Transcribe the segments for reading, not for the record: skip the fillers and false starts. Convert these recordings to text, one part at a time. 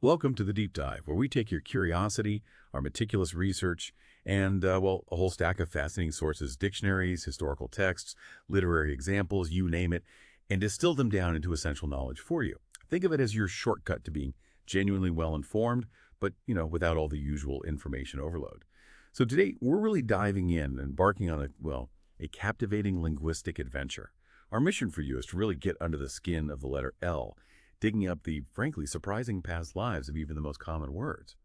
Welcome to the Deep Dive, where we take your curiosity, our meticulous research, and, well, a whole stack of fascinating sources, dictionaries, historical texts, literary examples, you name it, and distill them down into essential knowledge for you. Think of it as your shortcut to being genuinely well-informed, but, without all the usual information overload. So today, we're really diving in, embarking on a captivating linguistic adventure. Our mission for you is to really get under the skin of the letter L, digging up the, frankly, surprising past lives of even the most common words.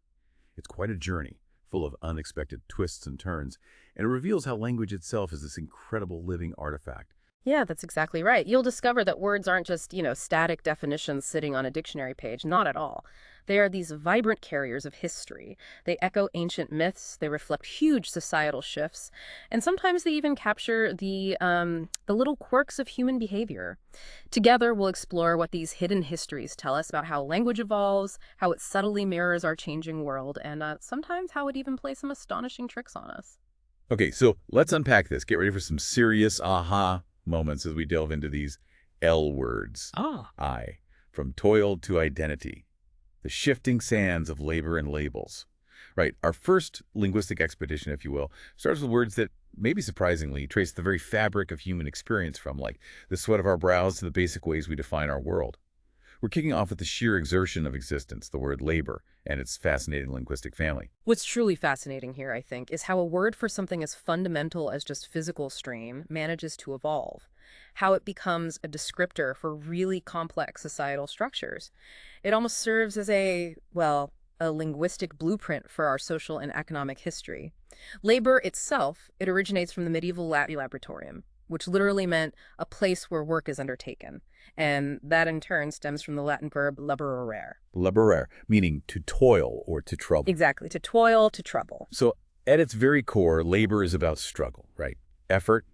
It's quite a journey, full of unexpected twists and turns, and it reveals how language itself is this incredible living artifact. Yeah, that's exactly right. You'll discover that words aren't just, static definitions sitting on a dictionary page. Not at all. They are these vibrant carriers of history. They echo ancient myths, they reflect huge societal shifts, and sometimes they even capture the little quirks of human behavior. Together, we'll explore what these hidden histories tell us about how language evolves, how it subtly mirrors our changing world, and sometimes how it even plays some astonishing tricks on us. Okay, so let's unpack this. Get ready for some serious aha moments as we delve into these L words. I, from toil to identity, the shifting sands of labor and labels. Right, our first linguistic expedition, if you will, starts with words that maybe surprisingly trace the very fabric of human experience from, like the sweat of our brows to the basic ways we define our world. We're kicking off with the sheer exertion of existence, the word labor, and its fascinating linguistic family. What's truly fascinating here, I think, is how a word for something as fundamental as just physical strain manages to evolve, how it becomes a descriptor for really complex societal structures. It almost serves as a linguistic blueprint for our social and economic history. Labor itself, it originates from the medieval Latin laboratorium, which literally meant a place where work is undertaken. And that in turn stems from the Latin verb laborare. Laborare, meaning to toil or to trouble. Exactly, to toil, to trouble. So at its very core, labor is about struggle, right? Effort,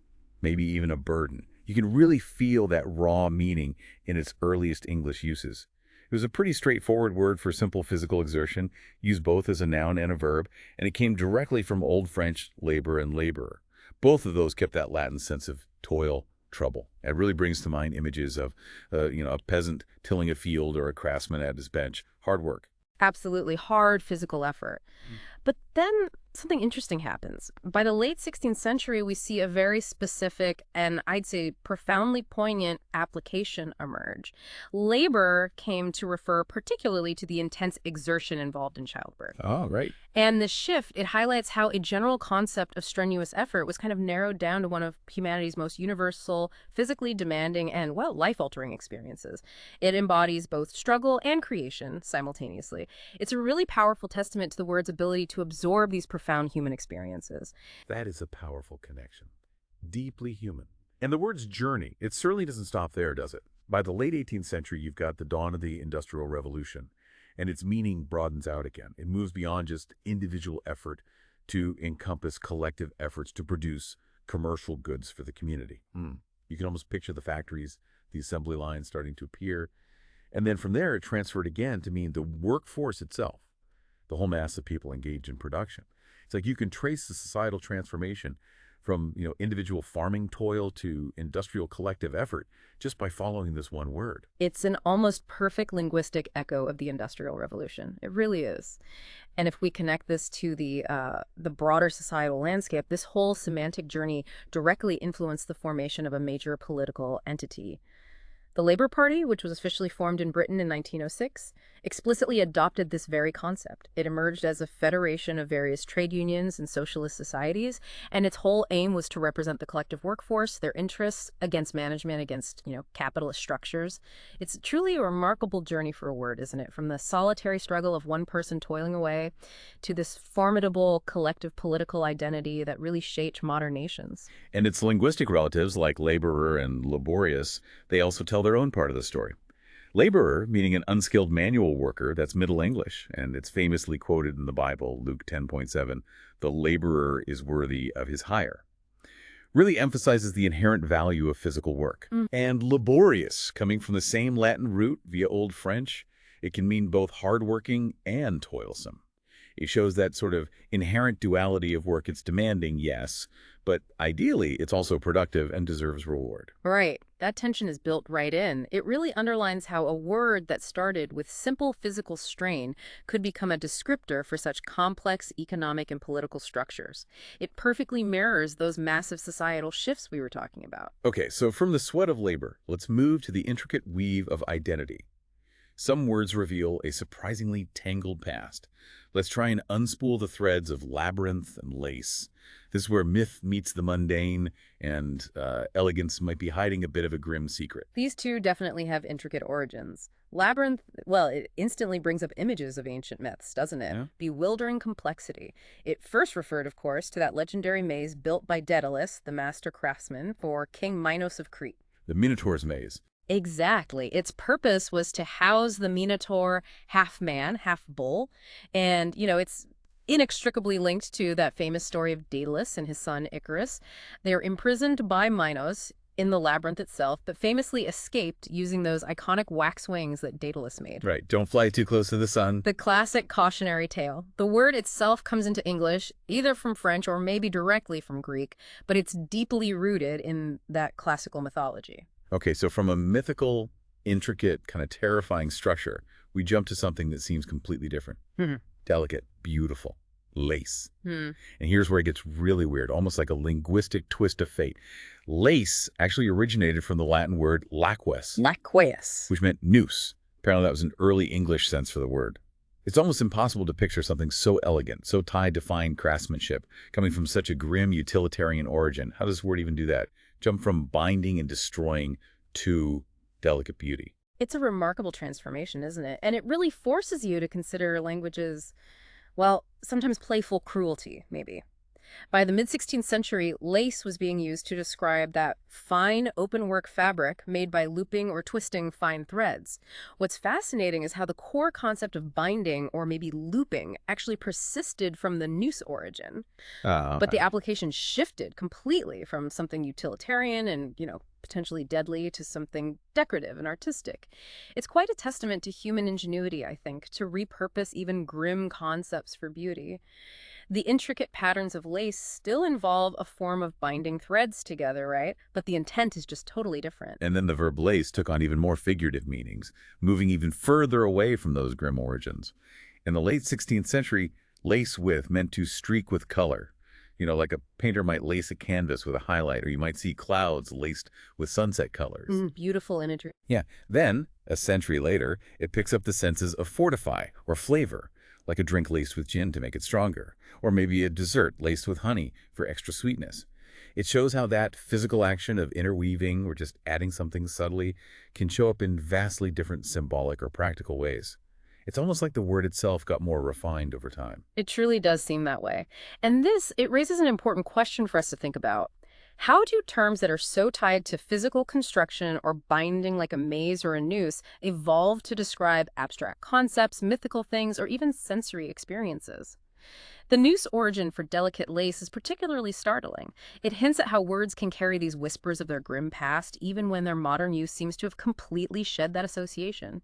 maybe even a burden. You can really feel that raw meaning in its earliest English uses. It was a pretty straightforward word for simple physical exertion, used both as a noun and a verb, and it came directly from Old French labor and laborer. Both of those kept that Latin sense of toil, trouble. It really brings to mind images of, a peasant tilling a field or a craftsman at his bench. Hard work. Absolutely hard physical effort. But then something interesting happens. By the late 16th century, we see a very specific and I'd say profoundly poignant application emerge. Labor came to refer particularly to the intense exertion involved in childbirth. Oh, right. And this shift, it highlights how a general concept of strenuous effort was kind of narrowed down to one of humanity's most universal, physically demanding, and, life-altering experiences. It embodies both struggle and creation simultaneously. It's a really powerful testament to the word's ability to absorb these profound human experiences. That is a powerful connection. Deeply human. And the word's journey, it certainly doesn't stop there, does it? By the late 18th century, you've got the dawn of the Industrial Revolution, and its meaning broadens out again. It moves beyond just individual effort to encompass collective efforts to produce commercial goods for the community. You can almost picture the factories, the assembly lines starting to appear. And then from there, it transferred again to mean the workforce itself, the whole mass of people engaged in production. It's like you can trace the societal transformation from, individual farming toil to industrial collective effort just by following this one word. It's an almost perfect linguistic echo of the Industrial Revolution. It really is. And if we connect this to the broader societal landscape, this whole semantic journey directly influenced the formation of a major political entity. The Labour Party, which was officially formed in Britain in 1906, explicitly adopted this very concept. It emerged as a federation of various trade unions and socialist societies, and its whole aim was to represent the collective workforce, their interests against management, against, capitalist structures. It's truly a remarkable journey for a word, isn't it? From the solitary struggle of one person toiling away to this formidable collective political identity that really shaped modern nations. And its linguistic relatives, like laborer and laborious, they also tell their own part of the story. Laborer, meaning an unskilled manual worker, that's Middle English, and it's famously quoted in the Bible, Luke 10:7, the laborer is worthy of his hire. Really emphasizes the inherent value of physical work. And laborious, coming from the same Latin root via Old French, it can mean both hardworking and toilsome. It shows that sort of inherent duality of work. It's demanding, yes, but ideally it's also productive and deserves reward. Right. That tension is built right in. It really underlines how a word that started with simple physical strain could become a descriptor for such complex economic and political structures. It perfectly mirrors those massive societal shifts we were talking about. Okay, so from the sweat of labor, let's move to the intricate weave of identity. Some words reveal a surprisingly tangled past. Let's try and unspool the threads of labyrinth and lace. This is where myth meets the mundane, and elegance might be hiding a bit of a grim secret. These two definitely have intricate origins. Labyrinth, well, it instantly brings up images of ancient myths, doesn't it? Yeah? Bewildering complexity. It first referred, of course, to that legendary maze built by Daedalus, the master craftsman, for King Minos of Crete. The Minotaur's maze. Exactly. Its purpose was to house the Minotaur, half man, half bull. And, it's inextricably linked to that famous story of Daedalus and his son Icarus. They're imprisoned by Minos in the labyrinth itself, but famously escaped using those iconic wax wings that Daedalus made. Right, don't fly too close to the sun. The classic cautionary tale. The word itself comes into English either from French or maybe directly from Greek, but it's deeply rooted in that classical mythology. Okay, so from a mythical, intricate, kind of terrifying structure, we jump to something that seems completely different. Delicate, beautiful, lace. And here's where it gets really weird, almost like a linguistic twist of fate. Lace actually originated from the Latin word laqueus, Laqueus. which meant noose. Apparently that was an early English sense for the word. It's almost impossible to picture something so elegant, so tied to fine craftsmanship, coming from such a grim utilitarian origin. How does this word even do that? Jump from binding and destroying to delicate beauty. It's a remarkable transformation, isn't it? And it really forces you to consider language's, well, sometimes playful cruelty, maybe. By the mid-16th century, lace was being used to describe that fine, open-work fabric made by looping or twisting fine threads. What's fascinating is how the core concept of binding, or maybe looping, actually persisted from the noose origin. But the application shifted completely from something utilitarian and, potentially deadly to something decorative and artistic. It's quite a testament to human ingenuity, I think, to repurpose even grim concepts for beauty. The intricate patterns of lace still involve a form of binding threads together, right? But the intent is just totally different. And then the verb lace took on even more figurative meanings, moving even further away from those grim origins. In the late 16th century, lace with meant to streak with color. Like a painter might lace a canvas with a highlight, or you might see clouds laced with sunset colors. Beautiful imagery. Yeah. Then, a century later, it picks up the senses of fortify or flavor, like a drink laced with gin to make it stronger, or maybe a dessert laced with honey for extra sweetness. It shows how that physical action of interweaving or just adding something subtly can show up in vastly different symbolic or practical ways. It's almost like the word itself got more refined over time. It truly does seem that way. And it raises an important question for us to think about. How do terms that are so tied to physical construction or binding like a maze or a noose evolve to describe abstract concepts, mythical things, or even sensory experiences? The noose origin for delicate lace is particularly startling. It hints at how words can carry these whispers of their grim past, even when their modern use seems to have completely shed that association.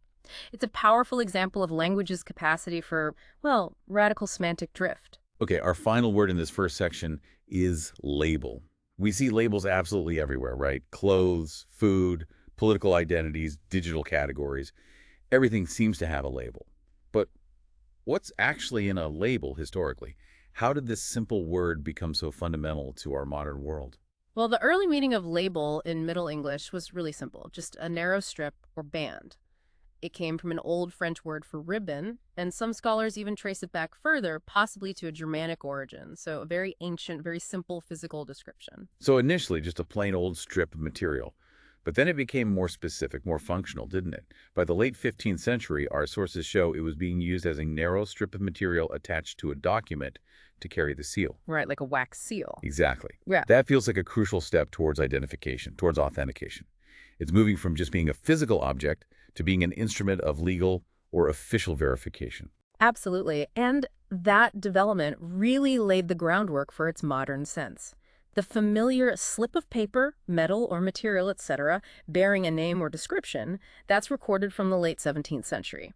It's a powerful example of language's capacity for, well, radical semantic drift. Okay, our final word in this first section is label. We see labels absolutely everywhere, right? Clothes, food, political identities, digital categories. Everything seems to have a label. But what's actually in a label historically? How did this simple word become so fundamental to our modern world? Well, the early meaning of label in Middle English was really simple, just a narrow strip or band. It came from an old French word for ribbon, and some scholars even trace it back further, possibly to a Germanic origin, so a very ancient, very simple physical description. So initially, just a plain old strip of material. But then it became more specific, more functional, didn't it? By the late 15th century, our sources show it was being used as a narrow strip of material attached to a document to carry the seal. Right, like a wax seal. Exactly. Yeah. That feels like a crucial step towards identification, towards authentication. It's moving from just being a physical object to being an instrument of legal or official verification. Absolutely. And that development really laid the groundwork for its modern sense. The familiar slip of paper, metal or material, etc., bearing a name or description, that's recorded from the late 17th century.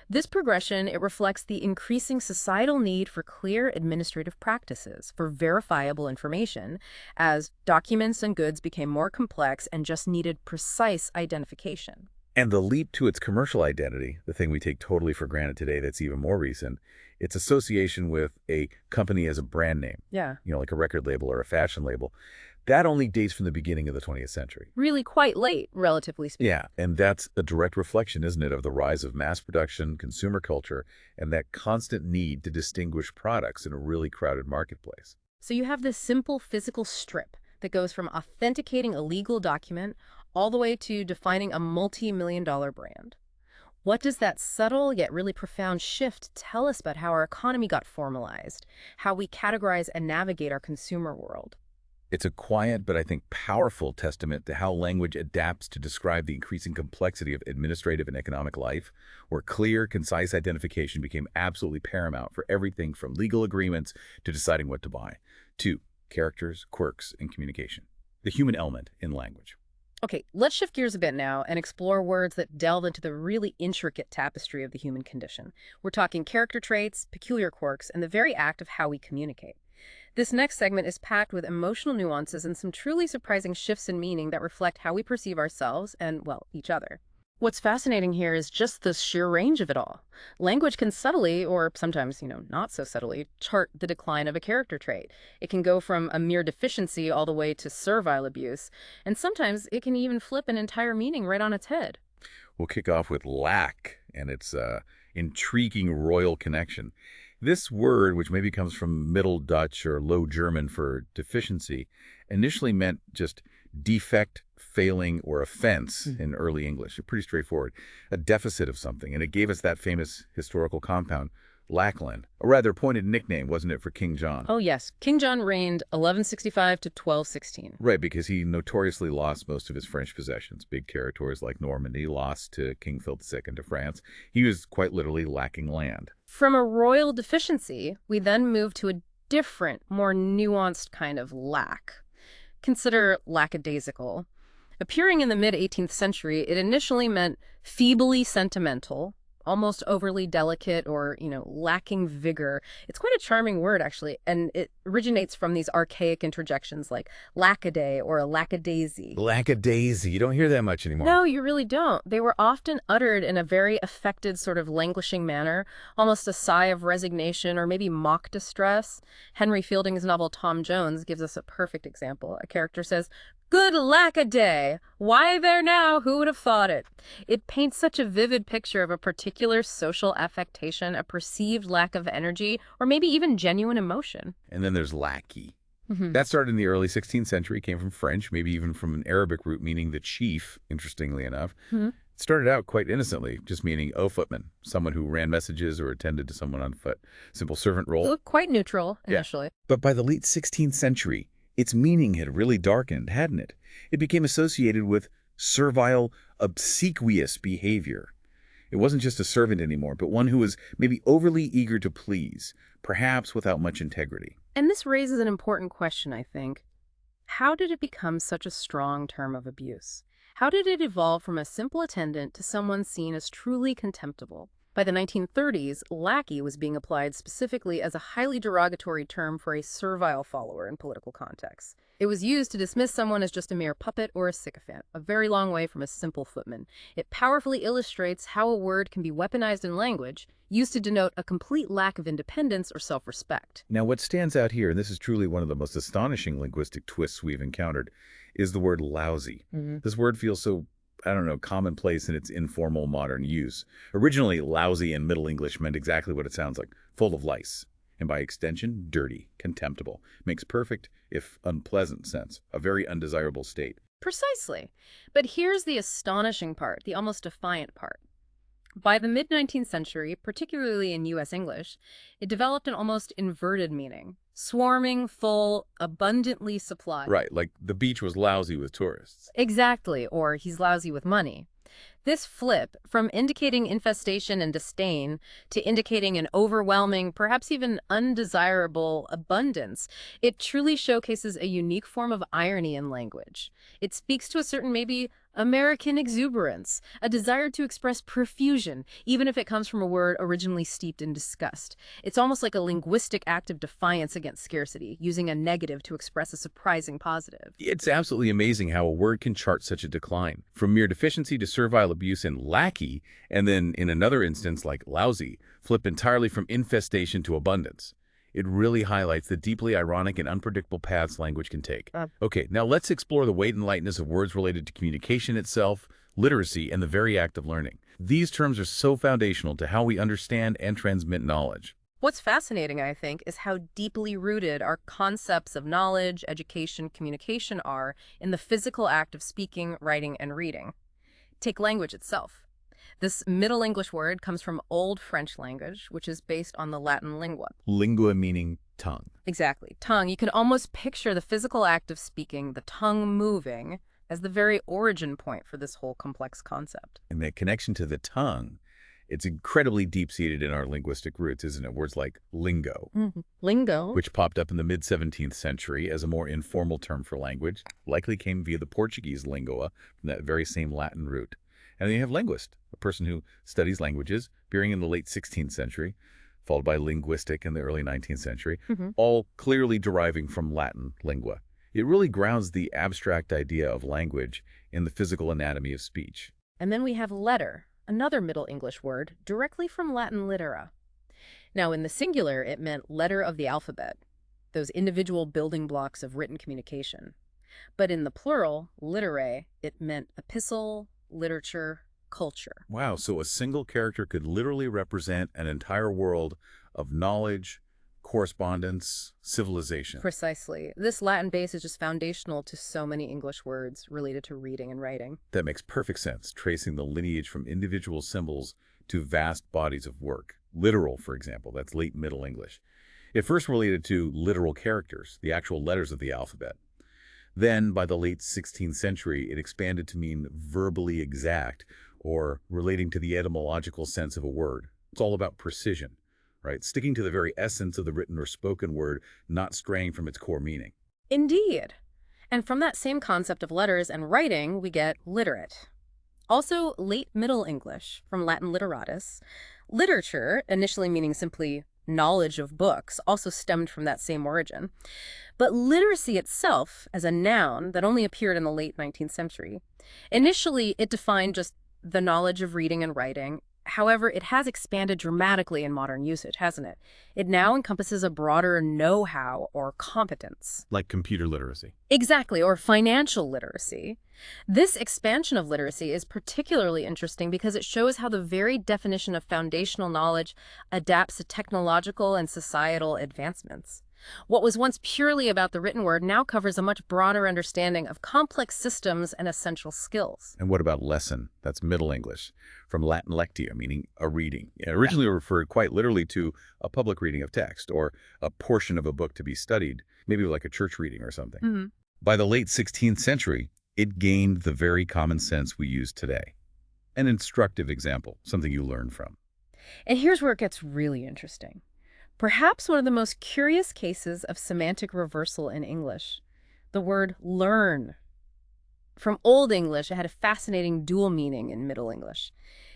This progression, it reflects the increasing societal need for clear administrative practices, for verifiable information, as documents and goods became more complex and just needed precise identification. And the leap to its commercial identity, the thing we take totally for granted today that's even more recent, its association with a company as a brand name, Yeah. like a record label or a fashion label, that only dates from the beginning of the 20th century. Really quite late, relatively speaking. Yeah, and that's a direct reflection, isn't it, of the rise of mass production, consumer culture, and that constant need to distinguish products in a really crowded marketplace. So you have this simple physical strip that goes from authenticating a legal document all the way to defining a multi-million-dollar brand. What does that subtle yet really profound shift tell us about how our economy got formalized, how we categorize and navigate our consumer world? It's a quiet but I think powerful testament to how language adapts to describe the increasing complexity of administrative and economic life, where clear, concise identification became absolutely paramount for everything from legal agreements to deciding what to buy, to characters, quirks, and communication. The human element in language. Okay, let's shift gears a bit now and explore words that delve into the really intricate tapestry of the human condition. We're talking character traits, peculiar quirks, and the very act of how we communicate. This next segment is packed with emotional nuances and some truly surprising shifts in meaning that reflect how we perceive ourselves and, well, each other. What's fascinating here is just the sheer range of it all. Language can subtly, or sometimes, not so subtly, chart the decline of a character trait. It can go from a mere deficiency all the way to servile abuse, and sometimes it can even flip an entire meaning right on its head. We'll kick off with lack and its intriguing royal connection. This word, which maybe comes from Middle Dutch or Low German for deficiency, initially meant just defect, failing, or offense in early English. Pretty straightforward. A deficit of something. And it gave us that famous historical compound, Lackland. A rather pointed nickname, wasn't it, for King John? Oh, yes. King John reigned 1165 to 1216. Right, because he notoriously lost most of his French possessions. Big territories like Normandy lost to King Philip II to France. He was quite literally lacking land. From a royal deficiency, we then move to a different, more nuanced kind of lack. Consider lackadaisical. Appearing in the mid-18th century, it initially meant feebly sentimental, almost overly delicate or, lacking vigor. It's quite a charming word, actually, and it originates from these archaic interjections like lackaday or a lackadaisy. Lackadaisy. You don't hear that much anymore. No, you really don't. They were often uttered in a very affected, sort of languishing manner, almost a sigh of resignation or maybe mock distress. Henry Fielding's novel Tom Jones gives us a perfect example. A character says, "Good lack-a-day! Why there now? Who would have thought it?" It paints such a vivid picture of a particular social affectation, a perceived lack of energy, or maybe even genuine emotion. And then there's lackey. That started in the early 16th century, came from French, maybe even from an Arabic root meaning the chief, interestingly enough. It started out quite innocently, just meaning a footman, someone who ran messages or attended to someone on foot. Simple servant role. Looked quite neutral initially. But by the late 16th century, its meaning had really darkened, hadn't it? It became associated with servile, obsequious behavior. It wasn't just a servant anymore, but one who was maybe overly eager to please, perhaps without much integrity. And this raises an important question, I think. How did it become such a strong term of abuse? How did it evolve from a simple attendant to someone seen as truly contemptible? By the 1930s, lackey was being applied specifically as a highly derogatory term for a servile follower in political contexts. It was used to dismiss someone as just a mere puppet or a sycophant, a very long way from a simple footman. It powerfully illustrates how a word can be weaponized in language, used to denote a complete lack of independence or self-respect. Now, what stands out here, and this is truly one of the most astonishing linguistic twists we've encountered, is the word lousy. This word feels so commonplace in its informal modern use. Originally, lousy in Middle English meant exactly what it sounds like, full of lice, and by extension, dirty, contemptible. Makes perfect, if unpleasant sense, a very undesirable state. Precisely. But here's the astonishing part, the almost defiant part. By the mid-19th century, particularly in U.S. English, it developed an almost inverted meaning. Swarming, full, abundantly supplied. Right, like the beach was lousy with tourists. Exactly, or he's lousy with money. This flip, from indicating infestation and disdain to indicating an overwhelming, perhaps even undesirable abundance, it truly showcases a unique form of irony in language. It speaks to a certain maybe American exuberance, a desire to express profusion, even if it comes from a word originally steeped in disgust. It's almost like a linguistic act of defiance against scarcity, using a negative to express a surprising positive. It's absolutely amazing how a word can chart such a decline, from mere deficiency to servile abuse and lackey, and then in another instance like lousy, flip entirely from infestation to abundance. It really highlights the deeply ironic and unpredictable paths language can take. Okay, now let's explore the weight and lightness of words related to communication itself, literacy, and the very act of learning. These terms are so foundational to how we understand and transmit knowledge. What's fascinating, I think, is how deeply rooted our concepts of knowledge, education, communication are in the physical act of speaking, writing, and reading. Take language itself. This Middle English word comes from Old French language, which is based on the Latin lingua. Lingua meaning tongue. Exactly. Tongue. You can almost picture the physical act of speaking, the tongue moving, as the very origin point for this whole complex concept. And the connection to the tongue, it's incredibly deep-seated in our linguistic roots, isn't it? Words like lingo, Lingo. which popped up in the mid-17th century as a more informal term for language, likely came via the Portuguese lingua from that very same Latin root. And then you have linguist, a person who studies languages, appearing in the late 16th century, followed by linguistic in the early 19th century, all clearly deriving from Latin lingua. It really grounds the abstract idea of language in the physical anatomy of speech. And then we have letter, another Middle English word, directly from Latin littera. Now, in the singular, it meant letter of the alphabet, those individual building blocks of written communication. But in the plural, literae, it meant epistle, literature, culture. Wow, so a single character could literally represent an entire world of knowledge, correspondence, civilization. Precisely. This Latin base is just foundational to so many English words related to reading and writing. That makes perfect sense, tracing the lineage from individual symbols to vast bodies of work. Literal, for example, that's late Middle English. It first related to literal characters, the actual letters of the alphabet. Then, by the late 16th century, it expanded to mean verbally exact or relating to the etymological sense of a word. It's all about precision, right? Sticking to the very essence of the written or spoken word, not straying from its core meaning. Indeed. And from that same concept of letters and writing, we get literate. Also, late Middle English, from Latin literatus. Literature, initially meaning simply knowledge of books, also stemmed from that same origin. But literacy itself, as a noun that only appeared in the late 19th century, initially it defined just the knowledge of reading and writing. However, it has expanded dramatically in modern usage, hasn't it? It now encompasses a broader know-how or competence. Like computer literacy. Exactly, or financial literacy. This expansion of literacy is particularly interesting because it shows how the very definition of foundational knowledge adapts to technological and societal advancements. What was once purely about the written word now covers a much broader understanding of complex systems and essential skills. And what about lesson? That's Middle English, from Latin lectio, meaning a reading. It originally referred quite literally to a public reading of text or a portion of a book to be studied, maybe like a church reading or something. By the late 16th century, it gained the very common sense we use today. An instructive example, something you learn from. And here's where it gets really interesting. Perhaps one of the most curious cases of semantic reversal in English, the word learn. From Old English, it had a fascinating dual meaning in Middle English.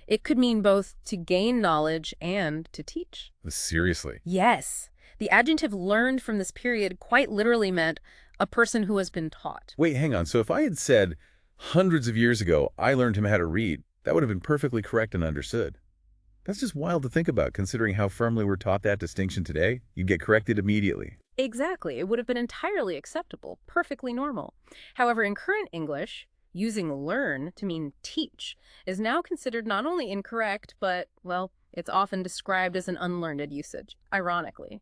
It could mean both to gain knowledge and to teach. Seriously? Yes. The adjective learned from this period quite literally meant a person who has been taught. Wait, hang on. So if I had said hundreds of years ago, I learned him how to read, that would have been perfectly correct and understood. That's just wild to think about, considering how firmly we're taught that distinction today. You'd get corrected immediately. Exactly. It would have been entirely acceptable, perfectly normal. However, in current English, using learn to mean teach is now considered not only incorrect, but, well, it's often described as an unlearned usage, ironically.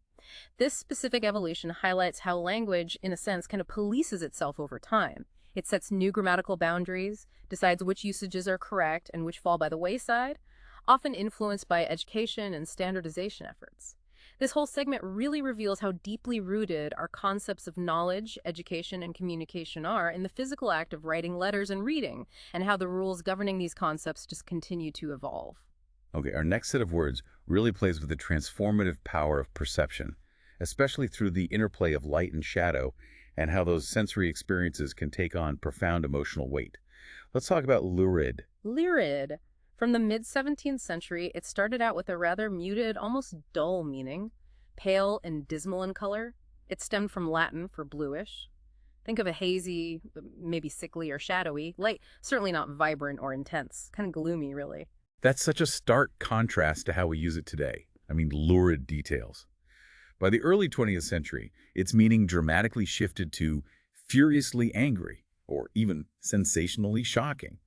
This specific evolution highlights how language, in a sense, kind of polices itself over time. It sets new grammatical boundaries, decides which usages are correct and which fall by the wayside, often influenced by education and standardization efforts. This whole segment really reveals how deeply rooted our concepts of knowledge, education, and communication are in the physical act of writing letters and reading, and how the rules governing these concepts just continue to evolve. Okay, our next set of words really plays with the transformative power of perception, especially through the interplay of light and shadow and how those sensory experiences can take on profound emotional weight. Let's talk about lurid. Lyrid. From the mid-17th century, it started out with a rather muted, almost dull meaning. Pale and dismal in color. It stemmed from Latin for bluish. Think of a hazy, maybe sickly or shadowy, light, certainly not vibrant or intense. Kind of gloomy, really. That's such a stark contrast to how we use it today. I mean, lurid details. By the early 20th century, its meaning dramatically shifted to furiously angry, or even sensationally shocking.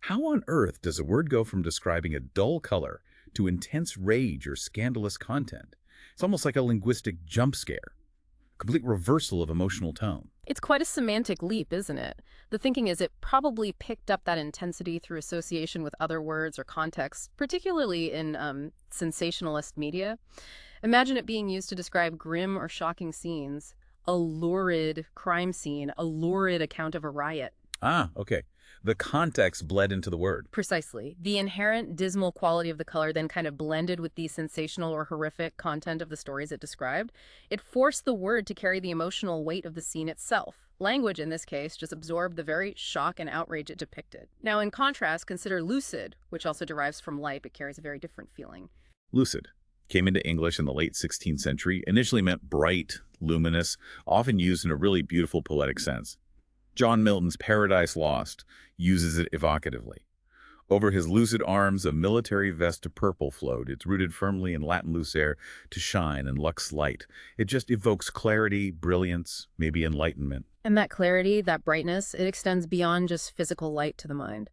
How on earth does a word go from describing a dull color to intense rage or scandalous content? It's almost like a linguistic jump scare, complete reversal of emotional tone. It's quite a semantic leap, isn't it? The thinking is it probably picked up that intensity through association with other words or contexts, particularly in sensationalist media. Imagine it being used to describe grim or shocking scenes, a lurid crime scene, a lurid account of a riot. Ah, okay. The context bled into the word. Precisely. The inherent dismal quality of the color then kind of blended with the sensational or horrific content of the stories it described. It forced the word to carry the emotional weight of the scene itself. Language, in this case, just absorbed the very shock and outrage it depicted. Now, in contrast, consider lucid, which also derives from light but carries a very different feeling. Lucid came into English in the late 16th century, initially meant bright, luminous, often used in a really beautiful poetic sense. John Milton's Paradise Lost uses it evocatively. Over his lucid arms, a military vest of purple flowed. It's rooted firmly in Latin lucere, to shine, and lux light. It just evokes clarity, brilliance, maybe enlightenment. And that clarity, that brightness, it extends beyond just physical light to the mind.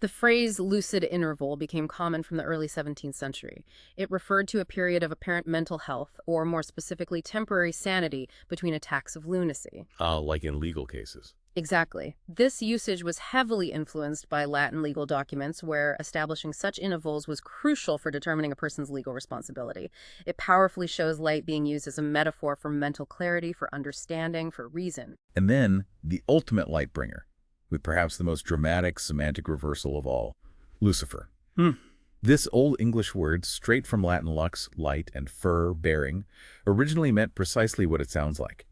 The phrase lucid interval became common from the early 17th century. It referred to a period of apparent mental health, or more specifically, temporary sanity between attacks of lunacy. Like in legal cases. Exactly. This usage was heavily influenced by Latin legal documents where establishing such intervals was crucial for determining a person's legal responsibility. It powerfully shows light being used as a metaphor for mental clarity, for understanding, for reason. And then, the ultimate light bringer, with perhaps the most dramatic semantic reversal of all, Lucifer. This Old English word, straight from Latin lux, light, and fur, bearing, originally meant precisely what it sounds like.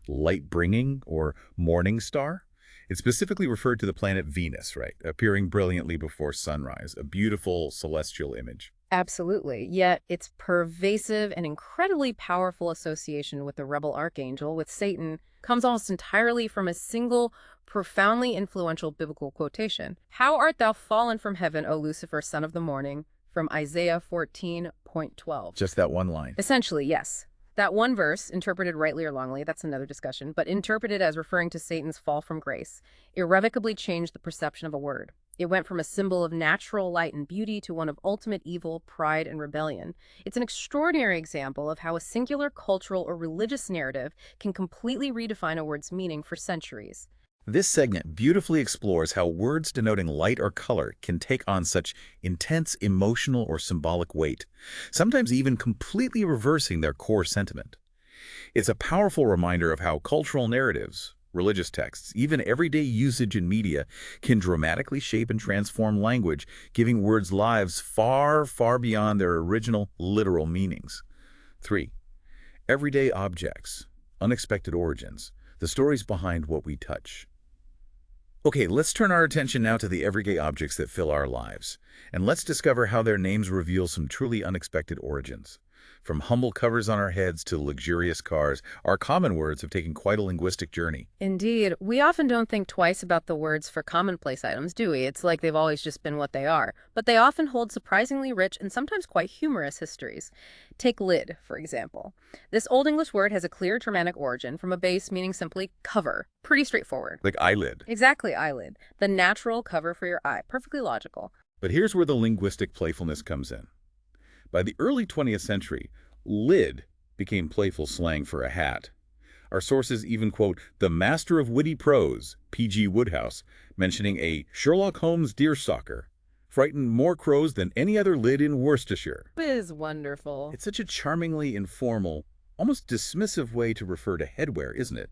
Light-bringing, or morning star. It specifically referred to the planet Venus, right, appearing brilliantly before sunrise, a beautiful celestial image. Absolutely. Yet its pervasive and incredibly powerful association with the rebel archangel, with Satan, comes almost entirely from a single, profoundly influential biblical quotation. "How art thou fallen from heaven, O Lucifer, son of the morning?" from Isaiah 14:12. Just that one line. Essentially, yes. That one verse, interpreted rightly or wrongly, that's another discussion, but interpreted as referring to Satan's fall from grace, irrevocably changed the perception of a word. It went from a symbol of natural light and beauty to one of ultimate evil, pride, and rebellion. It's an extraordinary example of how a singular cultural or religious narrative can completely redefine a word's meaning for centuries. This segment beautifully explores how words denoting light or color can take on such intense emotional or symbolic weight, sometimes even completely reversing their core sentiment. It's a powerful reminder of how cultural narratives, religious texts, even everyday usage in media can dramatically shape and transform language, giving words lives far, far beyond their original literal meanings. 3. Everyday objects, unexpected origins, the stories behind what we touch. Okay, let's turn our attention now to the everyday objects that fill our lives, and let's discover how their names reveal some truly unexpected origins. From humble covers on our heads to luxurious cars, our common words have taken quite a linguistic journey. Indeed, we often don't think twice about the words for commonplace items, do we? It's like they've always just been what they are. But they often hold surprisingly rich and sometimes quite humorous histories. Take lid, for example. This Old English word has a clear Germanic origin from a base meaning simply cover. Pretty straightforward. Like eyelid. Exactly, eyelid. The natural cover for your eye. Perfectly logical. But here's where the linguistic playfulness comes in. By the early 20th century, lid became playful slang for a hat. Our sources even quote the master of witty prose, P.G. Wodehouse, mentioning a Sherlock Holmes deerstalker, frightened more crows than any other lid in Worcestershire. It is wonderful. It's such a charmingly informal, almost dismissive way to refer to headwear, isn't it?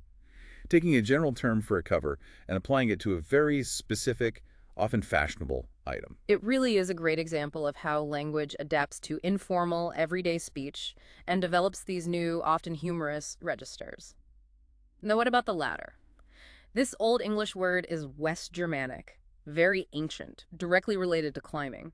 Taking a general term for a cover and applying it to a very specific, often fashionable item. It really is a great example of how language adapts to informal, everyday speech and develops these new, often humorous registers. Now, what about the latter? This Old English word is West Germanic. very ancient, directly related to climbing.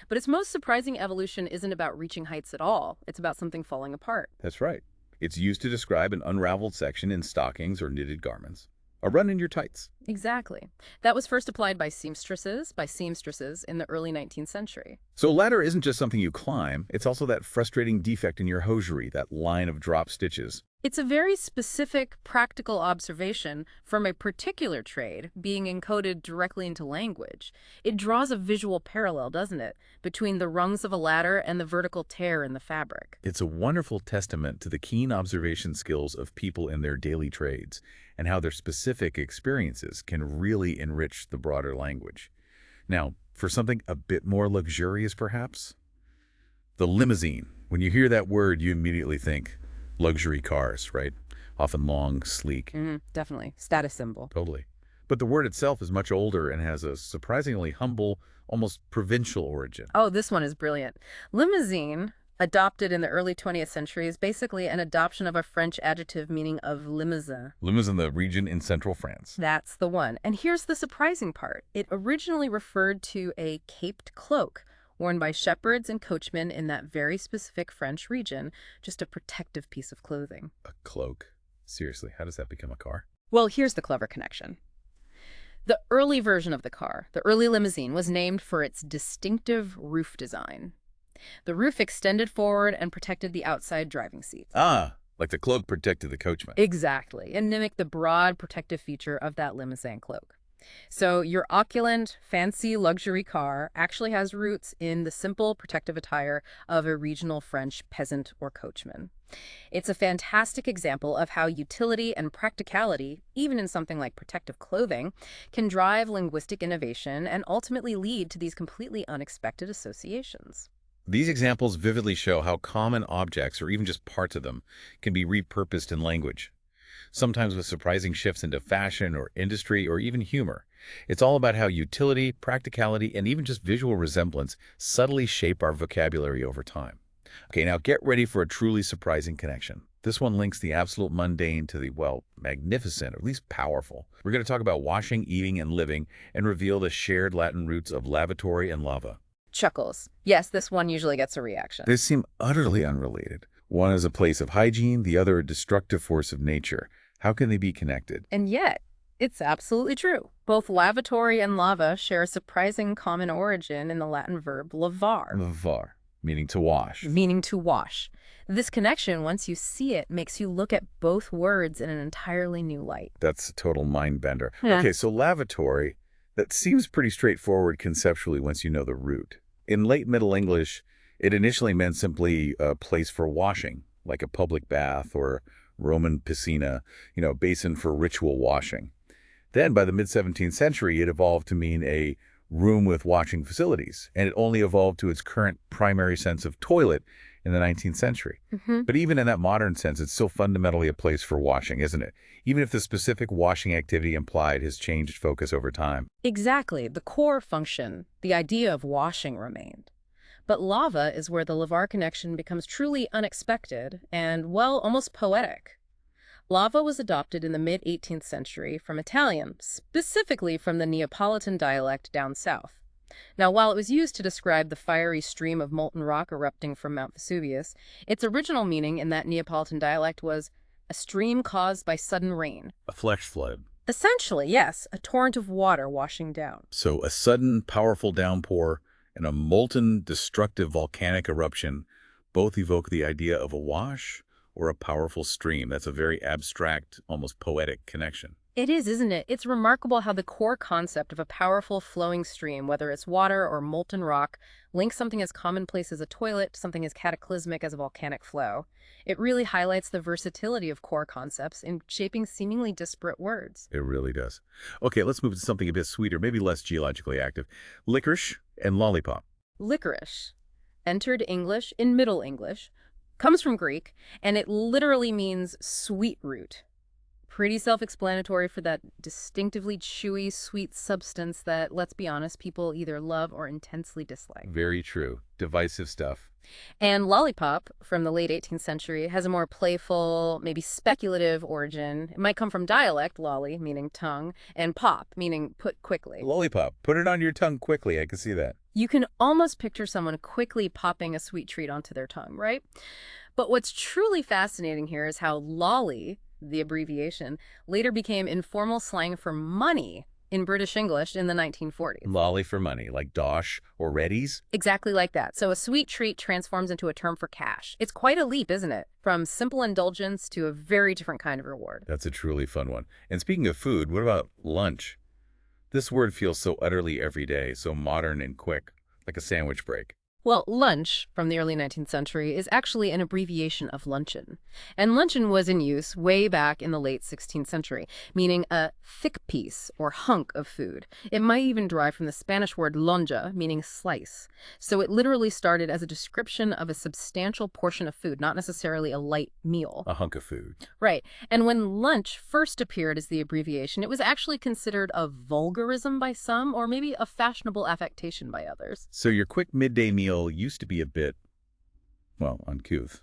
But its most surprising evolution isn't about reaching heights at all. It's about something falling apart. That's right. It's used to describe an unraveled section in stockings or knitted garments. A run in your tights. Exactly. That was first applied by seamstresses in the early 19th century. So a ladder isn't just something you climb, it's also that frustrating defect in your hosiery, that line of drop stitches. It's a very specific, practical observation from a particular trade being encoded directly into language. It draws a visual parallel, doesn't it, between the rungs of a ladder and the vertical tear in the fabric. It's a wonderful testament to the keen observation skills of people in their daily trades and how their specific experiences can really enrich the broader language. Now, for something a bit more luxurious perhaps, the limousine. When you hear that word, you immediately think luxury cars, right? Often long, sleek. Definitely. Status symbol. Totally. But the word itself is much older and has a surprisingly humble, almost provincial origin. Oh, this one is brilliant. Limousine, adopted in the early 20th century, is basically an adoption of a French adjective meaning of Limousin. Limousin, the region in central France. That's the one. And here's the surprising part. It originally referred to a caped cloak worn by shepherds and coachmen in that very specific French region, just a protective piece of clothing. A cloak? Seriously, how does that become a car? Well, here's the clever connection. The early version of the car, the early limousine, was named for its distinctive roof design. The roof extended forward and protected the outside driving seats. Ah, like the cloak protected the coachman. Exactly, and mimicked the broad protective feature of that limousine cloak. So your opulent, fancy luxury car actually has roots in the simple protective attire of a regional French peasant or coachman. It's a fantastic example of how utility and practicality, even in something like protective clothing, can drive linguistic innovation and ultimately lead to these completely unexpected associations. These examples vividly show how common objects, or even just parts of them, can be repurposed in language. Sometimes with surprising shifts into fashion or industry or even humor. It's all about how utility, practicality, and even just visual resemblance subtly shape our vocabulary over time. Okay, now get ready for a truly surprising connection. This one links the absolute mundane to the, well, magnificent, or at least powerful. We're going to talk about washing, eating, and living, and reveal the shared Latin roots of lavatory and lava. Chuckles. Yes, this one usually gets a reaction. They seem utterly unrelated. One is a place of hygiene, the other a destructive force of nature. How can they be connected? And yet, it's absolutely true. Both lavatory and lava share a surprising common origin in the Latin verb lavar. Lavar, meaning to wash. Meaning to wash. This connection, once you see it, makes you look at both words in an entirely new light. That's a total mind bender. Yeah. Okay, so lavatory, that seems pretty straightforward conceptually once you know the root. In late Middle English, it initially meant simply a place for washing, like a public bath or Roman piscina, basin for ritual washing. Then, by the mid-17th century, it evolved to mean a room with washing facilities, and it only evolved to its current primary sense of toilet in the 19th century. But even in that modern sense, it's still fundamentally a place for washing, isn't it? Even if the specific washing activity implied has changed focus over time. Exactly. The core function, the idea of washing, remained. But lava is where the lavar connection becomes truly unexpected and, well, almost poetic. Lava was adopted in the mid-18th century from Italian, specifically from the Neapolitan dialect down south. Now, while it was used to describe the fiery stream of molten rock erupting from Mount Vesuvius, its original meaning in that Neapolitan dialect was a stream caused by sudden rain. A flash flood. Essentially, yes, a torrent of water washing down. So a sudden, powerful downpour and a molten, destructive volcanic eruption both evoke the idea of a wash or a powerful stream. That's a very abstract, almost poetic connection. It is, isn't it? It's remarkable how the core concept of a powerful flowing stream, whether it's water or molten rock, links something as commonplace as a toilet to something as cataclysmic as a volcanic flow. It really highlights the versatility of core concepts in shaping seemingly disparate words. It really does. Okay, let's move to something a bit sweeter, maybe less geologically active. Licorice and lollipop. Licorice, entered English in Middle English, comes from Greek, and it literally means sweet root. Pretty self-explanatory for that distinctively chewy, sweet substance that, let's be honest, people either love or intensely dislike. Very true. Divisive stuff. And lollipop, from the late 18th century, has a more playful, maybe speculative origin. It might come from dialect, lolly, meaning tongue, and pop, meaning put quickly. Lollipop. Put it on your tongue quickly. I can see that. You can almost picture someone quickly popping a sweet treat onto their tongue, right? But what's truly fascinating here is how lolly, the abbreviation, later became informal slang for money in British English in the 1940s. Lolly for money, like dosh or readies? Exactly like that. So a sweet treat transforms into a term for cash. It's quite a leap, isn't it? From simple indulgence to a very different kind of reward. That's a truly fun one. And speaking of food, what about lunch? This word feels so utterly everyday, so modern and quick, like a sandwich break. Well, lunch, from the early 19th century, is actually an abbreviation of luncheon. And luncheon was in use way back in the late 16th century, meaning a thick piece or hunk of food. It might even derive from the Spanish word lonja, meaning slice. So it literally started as a description of a substantial portion of food, not necessarily a light meal. A hunk of food. Right. And when lunch first appeared as the abbreviation, it was actually considered a vulgarism by some, or maybe a fashionable affectation by others. So your quick midday meal used to be a bit, well, uncouth.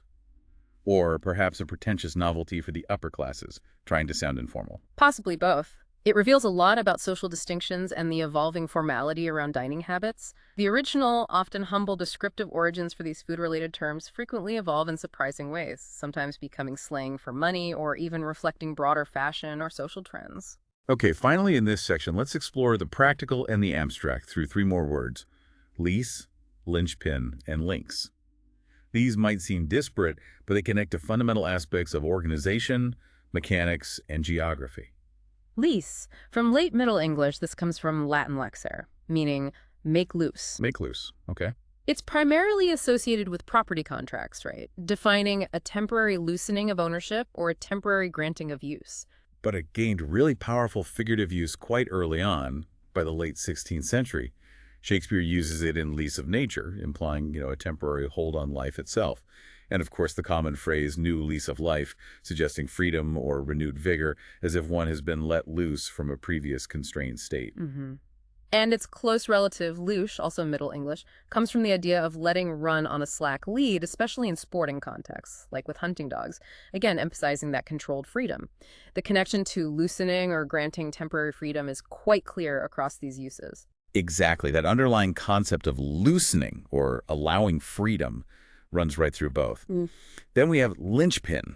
Or perhaps a pretentious novelty for the upper classes, trying to sound informal. Possibly both. It reveals a lot about social distinctions and the evolving formality around dining habits. The original, often humble descriptive origins for these food-related terms frequently evolve in surprising ways, sometimes becoming slang for money or even reflecting broader fashion or social trends. Okay, finally in this section, let's explore the practical and the abstract through three more words: lease, linchpin, and links. These might seem disparate, but they connect to fundamental aspects of organization, mechanics, and geography. Lease. From late Middle English, this comes from Latin lexere, meaning make loose. Make loose, okay? It's primarily associated with property contracts, right? Defining a temporary loosening of ownership or a temporary granting of use. But it gained really powerful figurative use quite early on, by the late 16th century. Shakespeare uses it in Lease of Nature, implying, a temporary hold on life itself. And of course, the common phrase, new lease of life, suggesting freedom or renewed vigor, as if one has been let loose from a previous constrained state. And its close relative, louche, also Middle English, comes from the idea of letting run on a slack lead, especially in sporting contexts, like with hunting dogs, again emphasizing that controlled freedom. The connection to loosening or granting temporary freedom is quite clear across these uses. Exactly. That underlying concept of loosening or allowing freedom runs right through both. Then we have linchpin,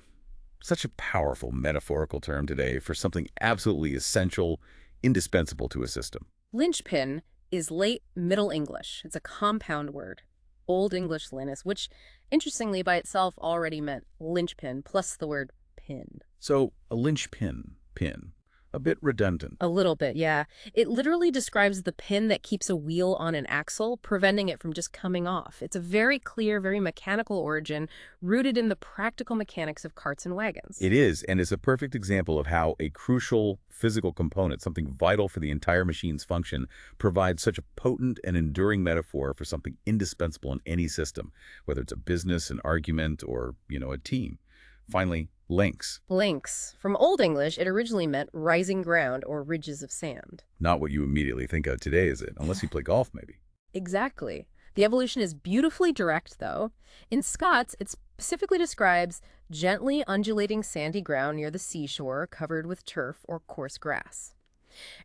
such a powerful metaphorical term today for something absolutely essential, indispensable to a system. Linchpin is late Middle English. It's a compound word. Old English linus, which interestingly by itself already meant linchpin plus the word pin. So a linchpin, pin, a bit redundant. A little bit, yeah. It literally describes the pin that keeps a wheel on an axle, preventing it from just coming off. It's a very clear, very mechanical origin, rooted in the practical mechanics of carts and wagons. It is, and is a perfect example of how a crucial physical component, something vital for the entire machine's function, provides such a potent and enduring metaphor for something indispensable in any system, whether it's a business, an argument, or, a team. Finally, links. Links. From Old English, it originally meant rising ground or ridges of sand. Not what you immediately think of today, is it? Unless you play golf, maybe. Exactly. The evolution is beautifully direct, though. In Scots, it specifically describes gently undulating sandy ground near the seashore covered with turf or coarse grass.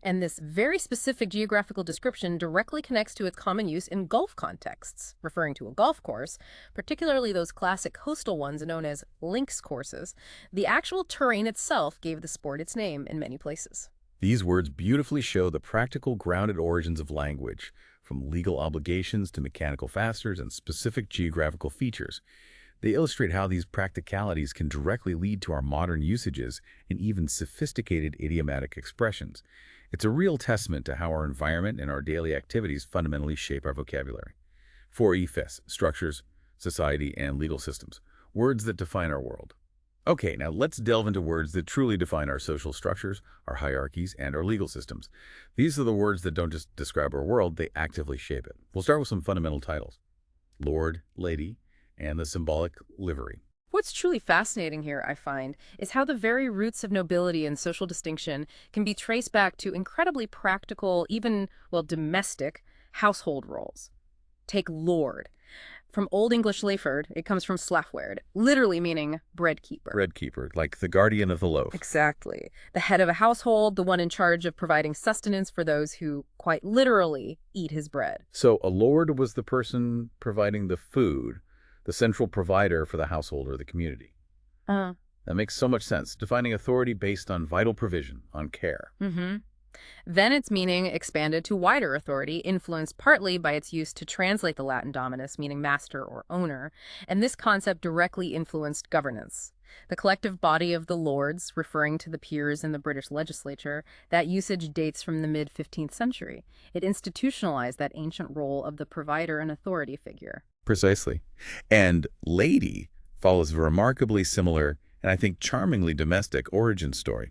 And this very specific geographical description directly connects to its common use in golf contexts, referring to a golf course, particularly those classic coastal ones known as links courses. The actual terrain itself gave the sport its name in many places. These words beautifully show the practical, grounded origins of language, from legal obligations to mechanical fasteners and specific geographical features. They illustrate how these practicalities can directly lead to our modern usages and even sophisticated idiomatic expressions. It's a real testament to how our environment and our daily activities fundamentally shape our vocabulary. 4E structures, society, and legal systems, words that define our world. Okay, now let's delve into words that truly define our social structures, our hierarchies, and our legal systems. These are the words that don't just describe our world, they actively shape it. We'll start with some fundamental titles: Lord, Lady, and the symbolic livery. What's truly fascinating here, I find, is how the very roots of nobility and social distinction can be traced back to incredibly practical, even, well, domestic household roles. Take lord. From Old English leiford, it comes from slafwerd, literally meaning bread keeper. Bread keeper, like the guardian of the loaf. Exactly. The head of a household, the one in charge of providing sustenance for those who, quite literally, eat his bread. So a lord was the person providing the food, the central provider for the household or the community. Uh, That makes so much sense, defining authority based on vital provision, on care. mm-hmm. Then its meaning expanded to wider authority, influenced partly by its use to translate the Latin dominus, meaning master or owner, and this concept directly influenced governance. The collective body of the lords, referring to the peers in the British legislature, that usage dates from the mid-15th century. It institutionalized that ancient role of the provider and authority figure. Precisely. And lady follows a remarkably similar and I think charmingly domestic origin story.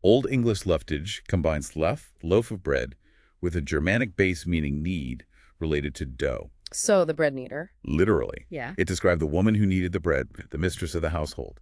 Old English leftage combines lef, loaf of bread, with a Germanic base meaning knead, related to dough. So the bread kneader. Literally. Yeah. It described the woman who kneaded the bread, the mistress of the household.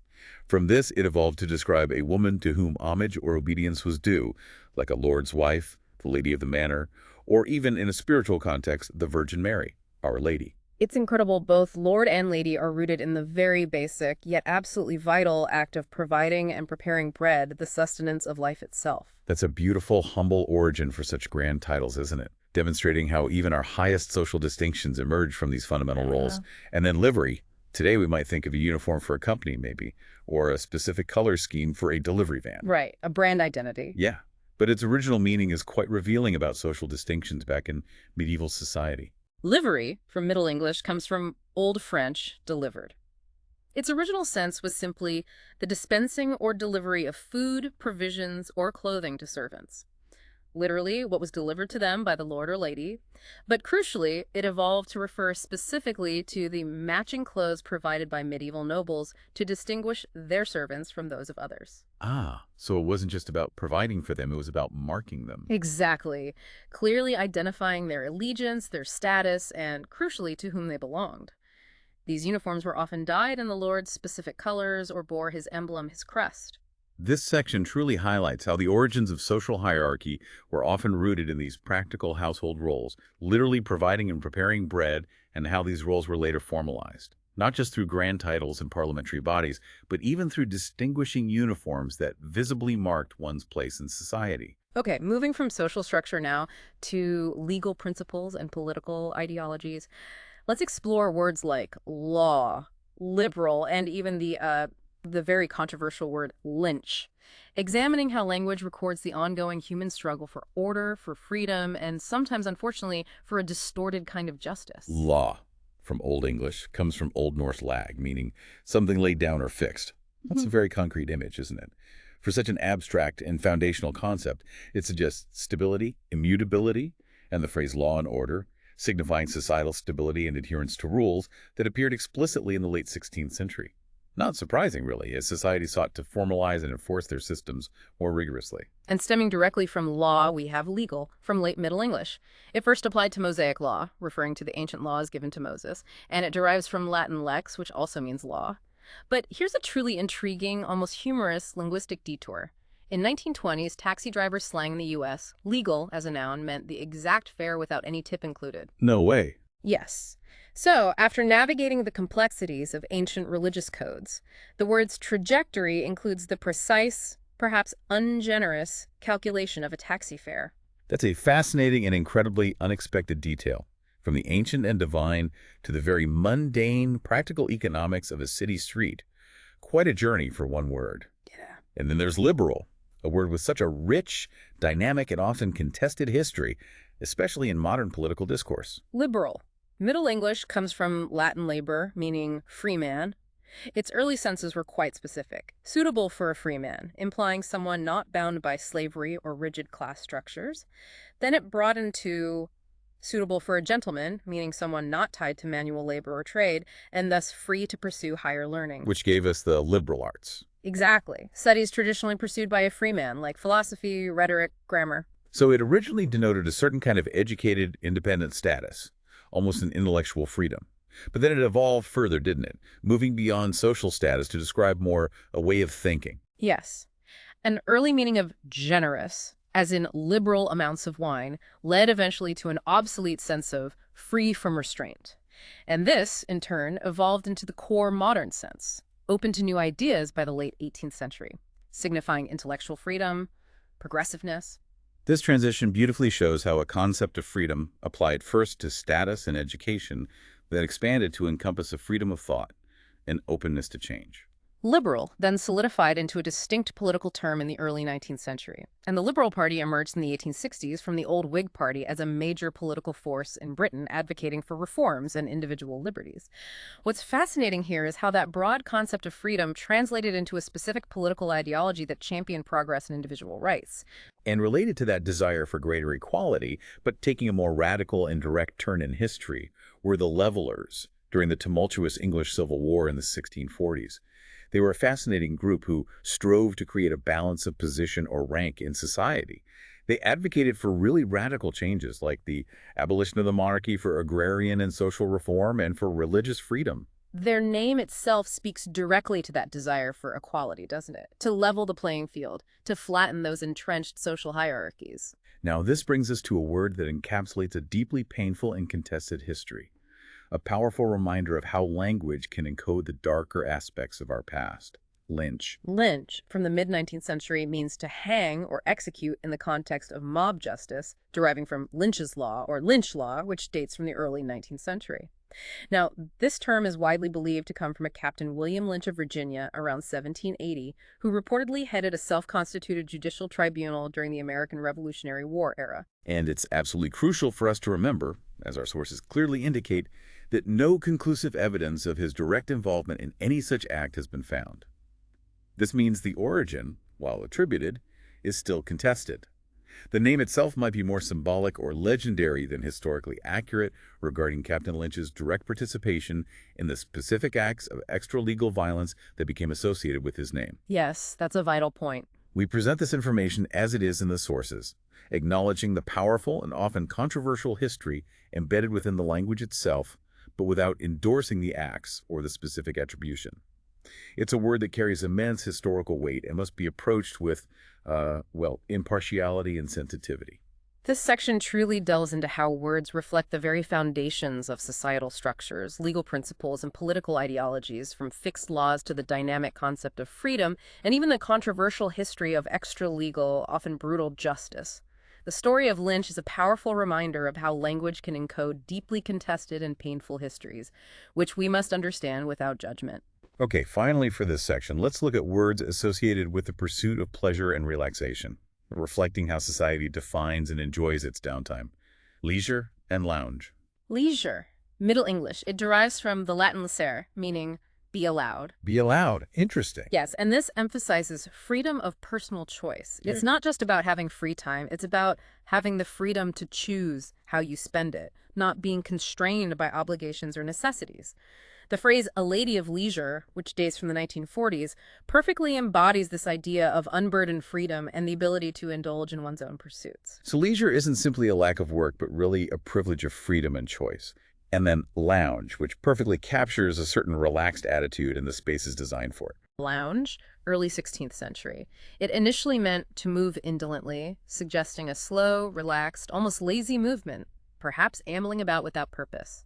From this, it evolved to describe a woman to whom homage or obedience was due, like a lord's wife, the lady of the manor, or even in a spiritual context, the Virgin Mary, Our Lady. It's incredible both lord and lady are rooted in the very basic, yet absolutely vital act of providing and preparing bread, the sustenance of life itself. That's a beautiful, humble origin for such grand titles, isn't it? Demonstrating how even our highest social distinctions emerge from these fundamental roles. And then livery. Today we might think of a uniform for a company, maybe, or a specific color scheme for a delivery van. Right, a brand identity. Yeah, but its original meaning is quite revealing about social distinctions back in medieval society. Livery, from Middle English, comes from Old French, delivered. Its original sense was simply the dispensing or delivery of food, provisions, or clothing to servants. Literally, what was delivered to them by the lord or lady, but crucially, it evolved to refer specifically to the matching clothes provided by medieval nobles to distinguish their servants from those of others. Ah, so it wasn't just about providing for them, it was about marking them. Exactly. Clearly identifying their allegiance, their status, and crucially to whom they belonged. These uniforms were often dyed in the lord's specific colors or bore his emblem, his crest. This section truly highlights how the origins of social hierarchy were often rooted in these practical household roles, literally providing and preparing bread, and how these roles were later formalized. Not just through grand titles and parliamentary bodies, but even through distinguishing uniforms that visibly marked one's place in society. Okay, moving from social structure now to legal principles and political ideologies, let's explore words like law, liberal, and even the very controversial word lynch, examining how language records the ongoing human struggle for order, for freedom, and sometimes, unfortunately, for a distorted kind of justice. Law, from Old English, comes from Old Norse lag, meaning something laid down or fixed. That's a very concrete image, isn't it? For such an abstract and foundational concept, it suggests stability, immutability, and the phrase law and order, signifying societal stability and adherence to rules that appeared explicitly in the late 16th century. Not surprising, really, as society sought to formalize and enforce their systems more rigorously. And stemming directly from law, we have legal, from late Middle English. It first applied to Mosaic law, referring to the ancient laws given to Moses, and it derives from Latin lex, which also means law. But here's a truly intriguing, almost humorous linguistic detour. In 1920s, taxi driver slang in the U.S., legal as a noun meant the exact fare without any tip included. No way. Yes. So, after navigating the complexities of ancient religious codes, the word's trajectory includes the precise, perhaps ungenerous, calculation of a taxi fare. That's a fascinating and incredibly unexpected detail. From the ancient and divine to the very mundane, practical economics of a city street. Quite a journey for one word. Yeah. And then there's liberal, a word with such a rich, dynamic, and often contested history, especially in modern political discourse. Liberal. Middle English comes from Latin labor, meaning free man. Its early senses were quite specific. Suitable for a free man, implying someone not bound by slavery or rigid class structures. Then it broadened to suitable for a gentleman, meaning someone not tied to manual labor or trade, and thus free to pursue higher learning. Which gave us the liberal arts. Exactly. Studies traditionally pursued by a free man, like philosophy, rhetoric, grammar. So it originally denoted a certain kind of educated, independent status, almost an intellectual freedom. But then it evolved further, didn't it? Moving beyond social status to describe more a way of thinking. Yes. An early meaning of generous, as in liberal amounts of wine, led eventually to an obsolete sense of free from restraint. And this, in turn, evolved into the core modern sense, open to new ideas by the late 18th century, signifying intellectual freedom, progressiveness. This transition beautifully shows how a concept of freedom applied first to status and education that expanded to encompass a freedom of thought and openness to change. Liberal then solidified into a distinct political term in the early 19th century, and the Liberal Party emerged in the 1860s from the old Whig Party as a major political force in Britain advocating for reforms and individual liberties. What's fascinating here is how that broad concept of freedom translated into a specific political ideology that championed progress and individual rights. And related to that desire for greater equality, but taking a more radical and direct turn in history, were the Levelers during the tumultuous English Civil War in the 1640s. They were a fascinating group who strove to create a balance of position or rank in society. They advocated for really radical changes like the abolition of the monarchy, for agrarian and social reform, and for religious freedom. Their name itself speaks directly to that desire for equality, doesn't it? To level the playing field, to flatten those entrenched social hierarchies. Now, this brings us to a word that encapsulates a deeply painful and contested history, a powerful reminder of how language can encode the darker aspects of our past. Lynch. Lynch, from the mid-19th century, means to hang or execute in the context of mob justice, deriving from Lynch's Law or Lynch Law, which dates from the early 19th century. Now, this term is widely believed to come from a Captain William Lynch of Virginia around 1780, who reportedly headed a self-constituted judicial tribunal during the American Revolutionary War era. And it's absolutely crucial for us to remember, as our sources clearly indicate, that no conclusive evidence of his direct involvement in any such act has been found. This means the origin, while attributed, is still contested. The name itself might be more symbolic or legendary than historically accurate regarding Captain Lynch's direct participation in the specific acts of extra-legal violence that became associated with his name. Yes, that's a vital point. We present this information as it is in the sources, acknowledging the powerful and often controversial history embedded within the language itself, but without endorsing the acts or the specific attribution. It's a word that carries immense historical weight and must be approached with, impartiality and sensitivity. This section truly delves into how words reflect the very foundations of societal structures, legal principles, and political ideologies, from fixed laws to the dynamic concept of freedom, and even the controversial history of extra-legal, often brutal justice. The story of Lynch is a powerful reminder of how language can encode deeply contested and painful histories, which we must understand without judgment. Okay, finally for this section, let's look at words associated with the pursuit of pleasure and relaxation, reflecting how society defines and enjoys its downtime. Leisure and lounge. Leisure. Middle English. It derives from the Latin licere, meaning be allowed. Be allowed. Interesting. Yes, and this emphasizes freedom of personal choice. It's not just about having free time. It's about having the freedom to choose how you spend it, not being constrained by obligations or necessities. The phrase "a lady of leisure," which dates from the 1940s, perfectly embodies this idea of unburdened freedom and the ability to indulge in one's own pursuits. So leisure isn't simply a lack of work, but really a privilege of freedom and choice. And then lounge, which perfectly captures a certain relaxed attitude and the spaces designed for it. Lounge, early 16th century. It initially meant to move indolently, suggesting a slow, relaxed, almost lazy movement, perhaps ambling about without purpose.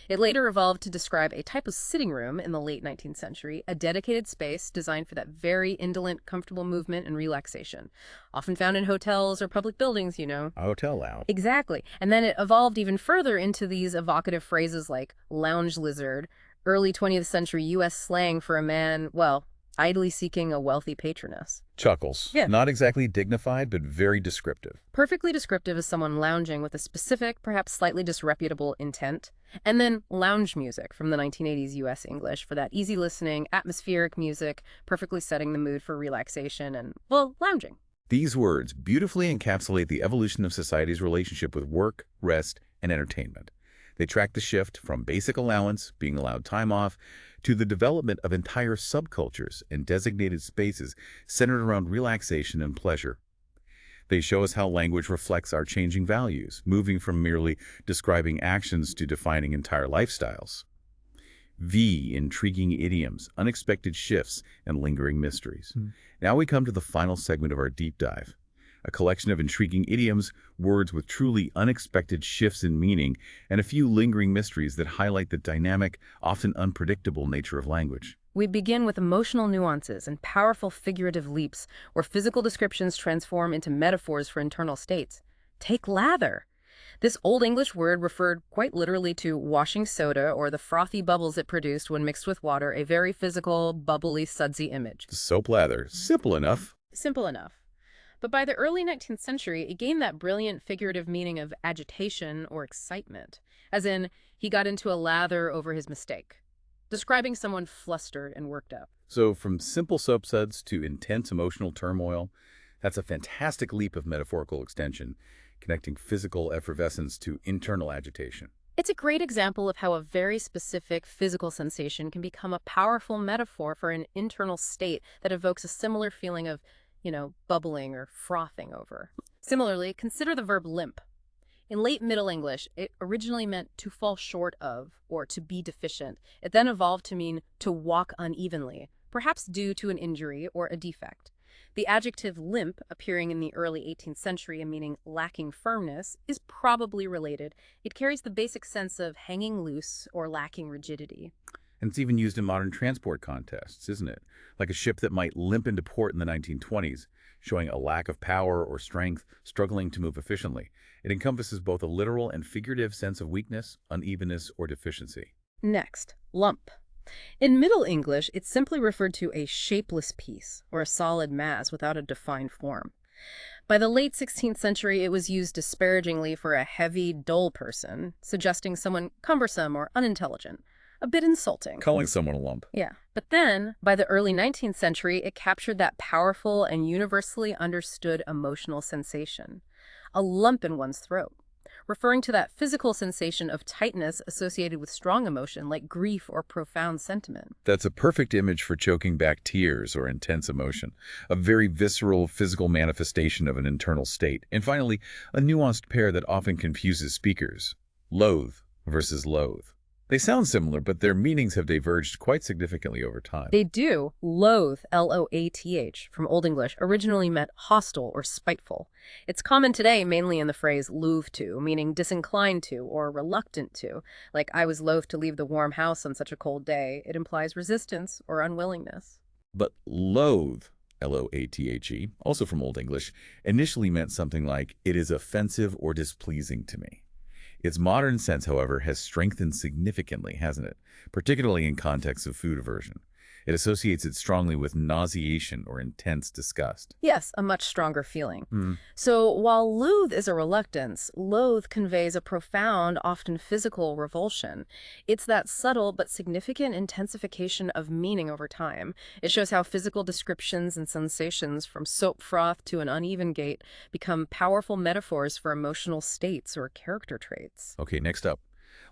It later evolved to describe a type of sitting room in the late 19th century, a dedicated space designed for that very indolent, comfortable movement and relaxation, often found in hotels or public buildings, you know. A hotel lounge. Exactly. And then it evolved even further into these evocative phrases like lounge lizard, early 20th century U.S. slang for a man, well, idly seeking a wealthy patroness. Chuckles. Yeah. Not exactly dignified, but very descriptive. Perfectly descriptive as someone lounging with a specific, perhaps slightly disreputable intent. And then lounge music from the 1980s U.S. English for that easy listening, atmospheric music, perfectly setting the mood for relaxation and, well, lounging. These words beautifully encapsulate the evolution of society's relationship with work, rest, and entertainment. They track the shift from basic allowance, being allowed time off, to the development of entire subcultures and designated spaces centered around relaxation and pleasure. They show us how language reflects our changing values, moving from merely describing actions to defining entire lifestyles. V, intriguing idioms, unexpected shifts, and lingering mysteries. Now we come to the final segment of our deep dive. A collection of intriguing idioms, words with truly unexpected shifts in meaning, and a few lingering mysteries that highlight the dynamic, often unpredictable nature of language. We begin with emotional nuances and powerful figurative leaps where physical descriptions transform into metaphors for internal states. Take lather. This Old English word referred quite literally to washing soda or the frothy bubbles it produced when mixed with water, a very physical, bubbly, sudsy image. Soap lather. Simple enough. Simple enough. But by the early 19th century, it gained that brilliant figurative meaning of agitation or excitement, as in, he got into a lather over his mistake, describing someone flustered and worked up. So from simple soap suds to intense emotional turmoil, that's a fantastic leap of metaphorical extension, connecting physical effervescence to internal agitation. It's a great example of how a very specific physical sensation can become a powerful metaphor for an internal state that evokes a similar feeling of, bubbling or frothing over. Similarly, consider the verb limp. In late Middle English, it originally meant to fall short of or to be deficient. It then evolved to mean to walk unevenly, perhaps due to an injury or a defect. The adjective limp, appearing in the early 18th century and meaning lacking firmness, is probably related. It carries the basic sense of hanging loose or lacking rigidity. And it's even used in modern transport contexts, isn't it? Like a ship that might limp into port in the 1920s, showing a lack of power or strength, struggling to move efficiently. It encompasses both a literal and figurative sense of weakness, unevenness, or deficiency. Next, lump. In Middle English, it simply referred to a shapeless piece or a solid mass without a defined form. By the late 16th century, it was used disparagingly for a heavy, dull person, suggesting someone cumbersome or unintelligent. A bit insulting. Calling someone a lump. Yeah. But then, by the early 19th century, it captured that powerful and universally understood emotional sensation. A lump in one's throat, referring to that physical sensation of tightness associated with strong emotion like grief or profound sentiment. That's a perfect image for choking back tears or intense emotion, a very visceral physical manifestation of an internal state. And finally, a nuanced pair that often confuses speakers: loathe versus loathe. They sound similar, but their meanings have diverged quite significantly over time. They do. Loath, L-O-A-T-H, from Old English, originally meant hostile or spiteful. It's common today mainly in the phrase loath to, meaning disinclined to or reluctant to. Like, I was loath to leave the warm house on such a cold day. It implies resistance or unwillingness. But loathe, L-O-A-T-H-E, also from Old English, initially meant something like, it is offensive or displeasing to me. Its modern sense, however, has strengthened significantly, hasn't it? Particularly in contexts of food aversion. It associates it strongly with nauseation or intense disgust. Yes, a much stronger feeling. So while loathe is a reluctance, loathe conveys a profound, often physical revulsion. It's that subtle but significant intensification of meaning over time. It shows how physical descriptions and sensations, from soap froth to an uneven gait, become powerful metaphors for emotional states or character traits. Okay, next up.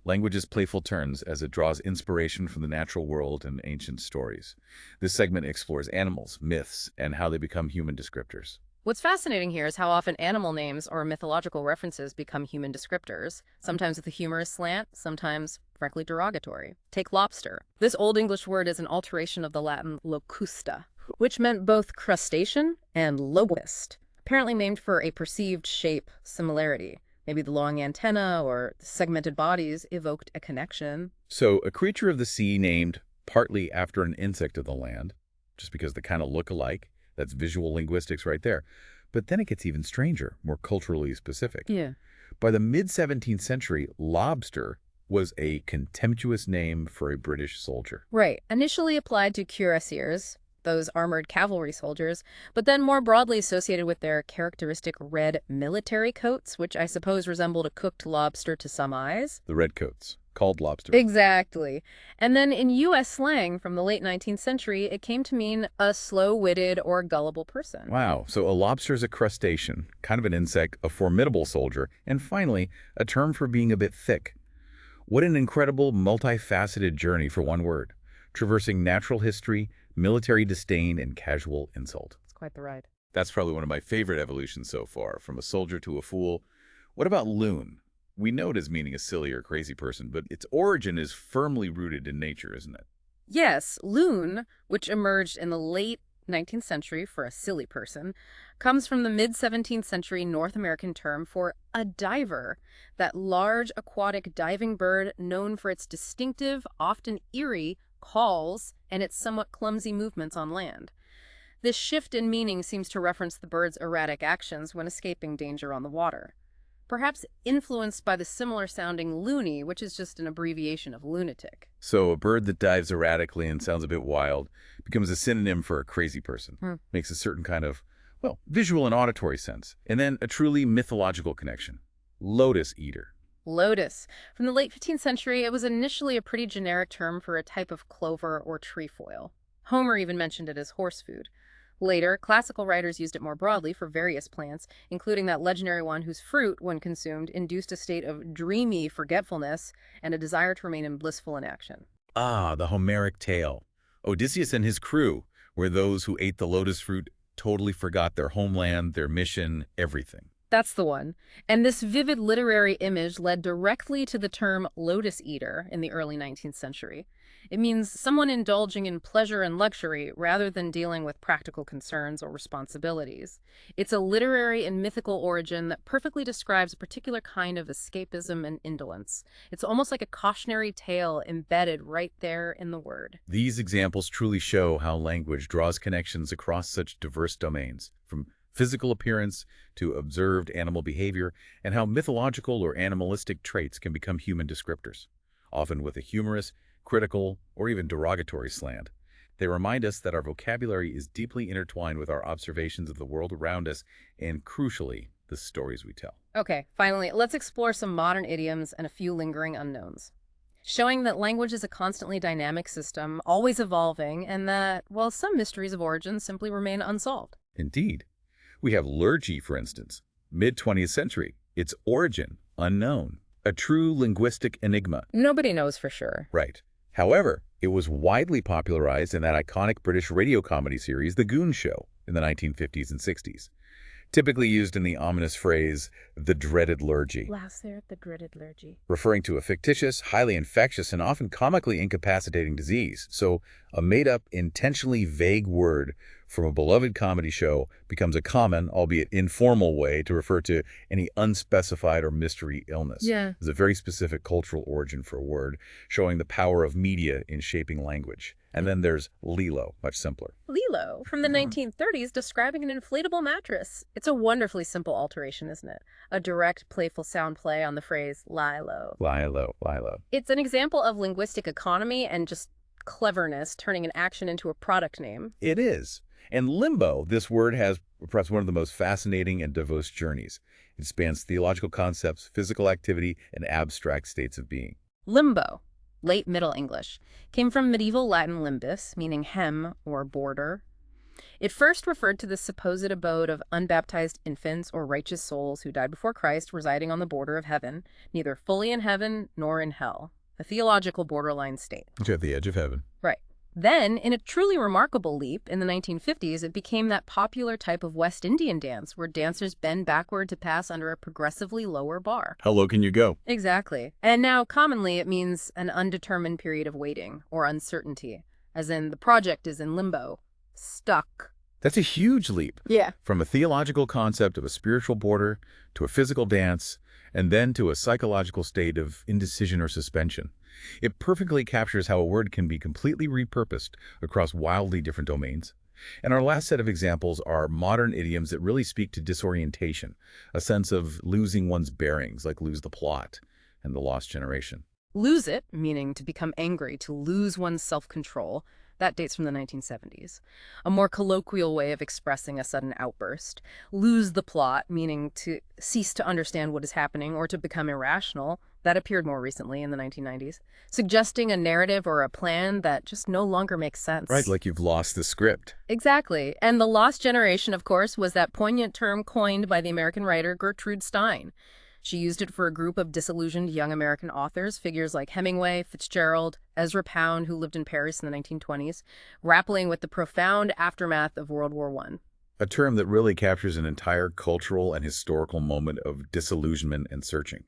Language's playful turns as it draws inspiration from the natural world and ancient stories. This segment explores animals, myths, and how they become human descriptors. What's fascinating here is how often animal names or mythological references become human descriptors, sometimes with a humorous slant, sometimes frankly derogatory. Take lobster. This Old English word is an alteration of the Latin locusta, which meant both crustacean and lobust, apparently named for a perceived shape similarity. Maybe the long antenna or the segmented bodies evoked a connection. So, a creature of the sea named partly after an insect of the land, just because they kind of look alike. That's visual linguistics right there. But then it gets even stranger, more culturally specific. Yeah. By the mid-17th century, lobster was a contemptuous name for a British soldier. Right. Initially applied to cuirassiers, those armored cavalry soldiers, but then more broadly associated with their characteristic red military coats, which I suppose resembled a cooked lobster to some eyes. The redcoats, called lobsters. Exactly. And then in U.S. slang from the late 19th century, it came to mean a slow-witted or gullible person. Wow, so a lobster is a crustacean, kind of an insect, a formidable soldier, and finally, a term for being a bit thick. What an incredible, multifaceted journey for one word, traversing natural history, military disdain, and casual insult. It's quite the ride. That's probably one of my favorite evolutions so far, from a soldier to a fool. What about loon? We know it as meaning a silly or crazy person, but its origin is firmly rooted in nature, isn't it? Yes, loon, which emerged in the late 19th century for a silly person, comes from the mid-17th century North American term for a diver, that large aquatic diving bird known for its distinctive, often eerie, calls and its somewhat clumsy movements on land. This shift in meaning seems to reference the bird's erratic actions when escaping danger on the water. Perhaps influenced by the similar-sounding loony, which is just an abbreviation of lunatic. So a bird that dives erratically and sounds a bit wild becomes a synonym for a crazy person. Makes a certain kind of, well, visual and auditory sense. And then a truly mythological connection. Lotus eater. Lotus. From the late 15th century, it was initially a pretty generic term for a type of clover or trefoil. Homer even mentioned it as horse food. Later, classical writers used it more broadly for various plants, including that legendary one whose fruit, when consumed, induced a state of dreamy forgetfulness and a desire to remain in blissful inaction. Ah, the Homeric tale. Odysseus and his crew were those who ate the lotus fruit, totally forgot their homeland, their mission, everything. That's the one. And this vivid literary image led directly to the term lotus eater in the early 19th century. It means someone indulging in pleasure and luxury rather than dealing with practical concerns or responsibilities. It's a literary and mythical origin that perfectly describes a particular kind of escapism and indolence. It's almost like a cautionary tale embedded right there in the word. These examples truly show how language draws connections across such diverse domains, from physical appearance to observed animal behavior, and how mythological or animalistic traits can become human descriptors, often with a humorous, critical, or even derogatory slant. They remind us that our vocabulary is deeply intertwined with our observations of the world around us and, crucially, the stories we tell. Okay, finally, let's explore some modern idioms and a few lingering unknowns, showing that language is a constantly dynamic system, always evolving, and that, well, some mysteries of origin simply remain unsolved. Indeed. We have liturgy, for instance, mid-20th century, its origin unknown, a true linguistic enigma. Nobody knows for sure. Right. However, it was widely popularized in that iconic British radio comedy series, The Goon Show, in the 1950s and 60s, typically used in the ominous phrase, the dreaded lurgy, Last there, the dreaded liturgy. referring to a fictitious, highly infectious, and often comically incapacitating disease. So a made-up, intentionally vague word from a beloved comedy show becomes a common, albeit informal, way to refer to any unspecified or mystery illness. Yeah. There's a very specific cultural origin for a word, showing the power of media in shaping language. And then there's Lilo, much simpler. Lilo, from the 1930s, describing an inflatable mattress. It's a wonderfully simple alteration, isn't it? A direct, playful sound play on the phrase Lilo. Lilo, Lilo. It's an example of linguistic economy and just cleverness, turning an action into a product name. It is. And limbo, this word has perhaps one of the most fascinating and diverse journeys. It spans theological concepts, physical activity, and abstract states of being. Limbo, late Middle English, came from medieval Latin limbus, meaning hem or border. It first referred to the supposed abode of unbaptized infants or righteous souls who died before Christ, residing on the border of heaven, neither fully in heaven nor in hell, a theological borderline state. It's at the edge of heaven. Right. Then, in a truly remarkable leap, in the 1950s, it became that popular type of West Indian dance where dancers bend backward to pass under a progressively lower bar. How low can you go? Exactly. And now, commonly, it means an undetermined period of waiting or uncertainty, as in the project is in limbo, stuck. That's a huge leap. Yeah. From a theological concept of a spiritual border to a physical dance, and then to a psychological state of indecision or suspension. It perfectly captures how a word can be completely repurposed across wildly different domains. And our last set of examples are modern idioms that really speak to disorientation, a sense of losing one's bearings, like lose the plot and the lost generation. Lose it, meaning to become angry, to lose one's self-control. That dates from the 1970s. A more colloquial way of expressing a sudden outburst. Lose the plot, meaning to cease to understand what is happening or to become irrational. That appeared more recently in the 1990s, suggesting a narrative or a plan that just no longer makes sense. Right, like you've lost the script. Exactly. And the lost generation, of course, was that poignant term coined by the American writer Gertrude Stein. She used it for a group of disillusioned young American authors, figures like Hemingway, Fitzgerald, Ezra Pound, who lived in Paris in the 1920s, grappling with the profound aftermath of World War I. A term that really captures an entire cultural and historical moment of disillusionment and searching.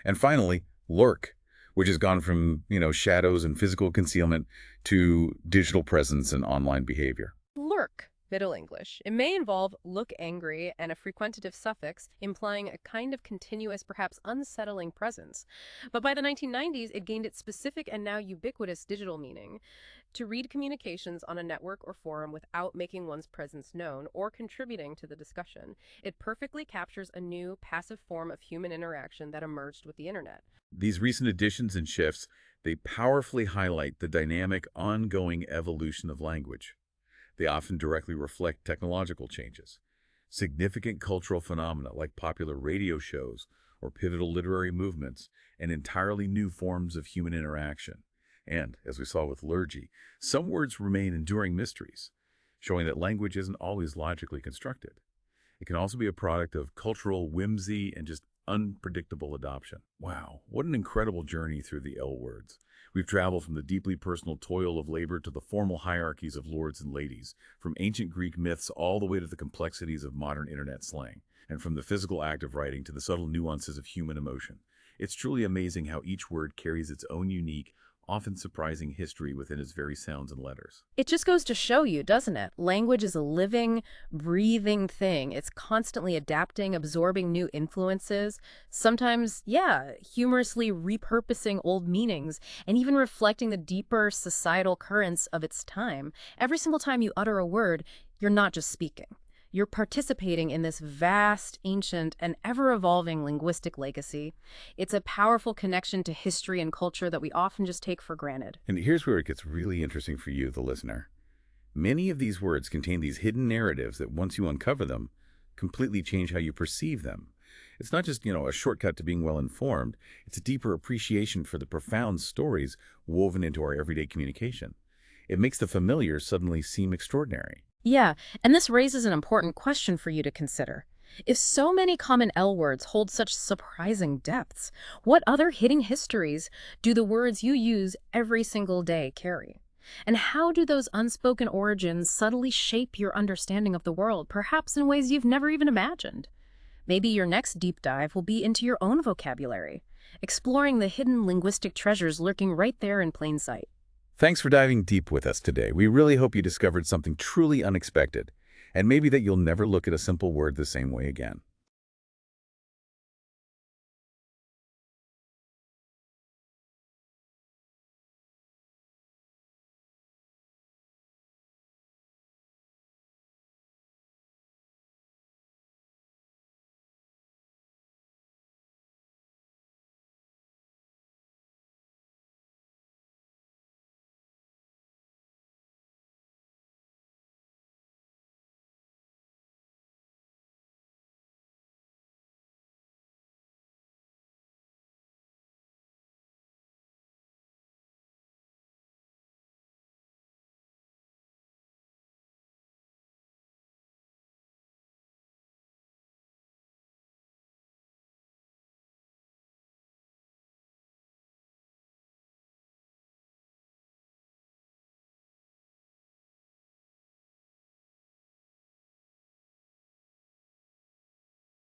And finally, lurk, which has gone from, shadows and physical concealment to digital presence and online behavior. Lurk, Middle English. It may involve look angry and a frequentative suffix implying a kind of continuous, perhaps unsettling presence. But by the 1990s, it gained its specific and now ubiquitous digital meaning: to read communications on a network or forum without making one's presence known or contributing to the discussion. It perfectly captures a new, passive form of human interaction that emerged with the internet. These recent additions and shifts, they powerfully highlight the dynamic, ongoing evolution of language. They often directly reflect technological changes, significant cultural phenomena like popular radio shows or pivotal literary movements, and entirely new forms of human interaction. And, as we saw with liturgy, some words remain enduring mysteries, showing that language isn't always logically constructed. It can also be a product of cultural whimsy and just unpredictable adoption. Wow, what an incredible journey through the L words. We've traveled from the deeply personal toil of labor to the formal hierarchies of lords and ladies, from ancient Greek myths all the way to the complexities of modern internet slang, and from the physical act of writing to the subtle nuances of human emotion. It's truly amazing how each word carries its own unique, often surprising history within its very sounds and letters. It just goes to show you, doesn't it? Language is a living, breathing thing. It's constantly adapting, absorbing new influences, sometimes, yeah, humorously repurposing old meanings, and even reflecting the deeper societal currents of its time. Every single time you utter a word, you're not just speaking. You're participating in this vast, ancient, and ever-evolving linguistic legacy. It's a powerful connection to history and culture that we often just take for granted. And here's where it gets really interesting for you, the listener. Many of these words contain these hidden narratives that once you uncover them, completely change how you perceive them. It's not just, a shortcut to being well-informed. It's a deeper appreciation for the profound stories woven into our everyday communication. It makes the familiar suddenly seem extraordinary. Yeah, and this raises an important question for you to consider. If so many common L words hold such surprising depths, what other hidden histories do the words you use every single day carry? And how do those unspoken origins subtly shape your understanding of the world, perhaps in ways you've never even imagined? Maybe your next deep dive will be into your own vocabulary, exploring the hidden linguistic treasures lurking right there in plain sight. Thanks for diving deep with us today. We really hope you discovered something truly unexpected, and maybe that you'll never look at a simple word the same way again.